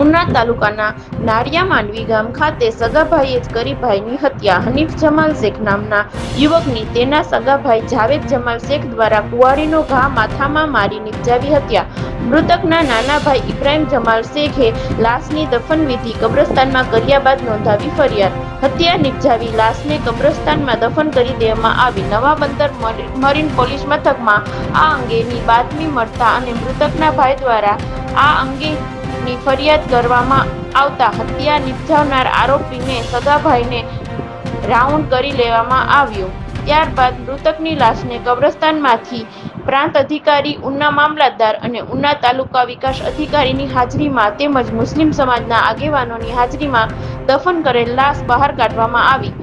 ઉના તાલુકાના નારિયા માંડવી ગામ ખાતે સગાભાઈએ જ કરી ભાઈની હત્યા. હનીફ જમાલ શેખ નામના યુવકની તેના સગાભાઈ જાવેદ જમાલ શેખ દ્વારા કુંવારીનો ઘા માથામાં મારી નિપજાવી હત્યા. મૃતકના નાના ભાઈ ઇબ્રાહીમ જમાલ શેખે લાશની દફનવિધિ કબ્રસ્તાનમાં કર્યા બાદ નોંધાવી ફરિયાદ. હત્યા નિપજાવી લાશને કબ્રસ્તાનમાં દફન કરી દેવામાં આવી. નવા બંદર મરીન પોલીસ મથકમાં આ અંગેની બાતમી મળતા અને મૃતકના ભાઈ દ્વારા આ અંગેની ફરિયાદ કરવામાં આવતા હત્યા નિપજાવનાર આરોપીને સગાભાઈને રાઉન્ડ કરી લેવામાં આવ્યો. ત્યારબાદ મૃતકની લાશને કબ્રસ્તાનમાંથી પ્રાંત અધિકારી, ઉના મામલતદાર અને ઉના તાલુકા વિકાસ અધિકારીની હાજરીમાં તેમજ મુસ્લિમ સમાજના આગેવાનોની હાજરીમાં દફન કરેલ લાશ બહાર કાઢવામાં આવી.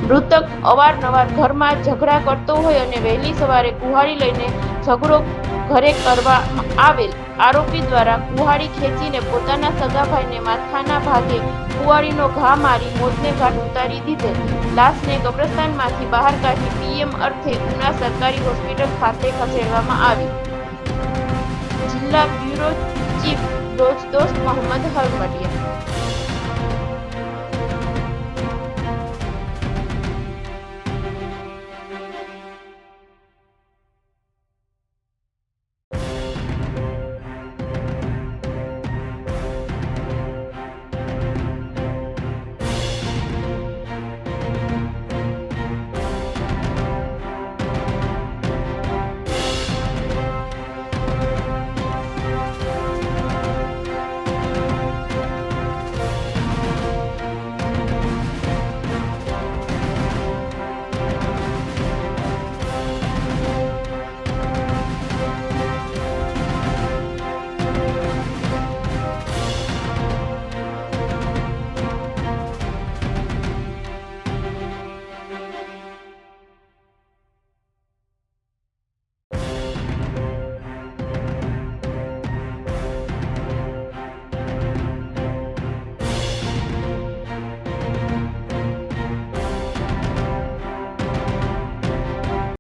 મૃતક અવારનવાર ઘરમાં ઝઘડા કરતો હોય અને વહેલી સવારે કુહાડી લઈને ઝઘડો ઘરે કરવા આવેલ આરોપી દ્વારા કુહાડી ખેંચીને પોતાના સગાભાઈને માથાના ભાગે કુહાડીનો ઘા મારી મોતને ઘાટ ઉતારી દીધેલ. લાશને કબ્રસ્તાનમાંથી બહાર કાઢી પીએમ અર્થે ઉના સરકારી હોસ્પિટલ ખાતે ખસેડવામાં આવી. જિલ્લા બ્યુરો ચીફ રોજદોસ્ત મોહમ્મદ હરમડિયા.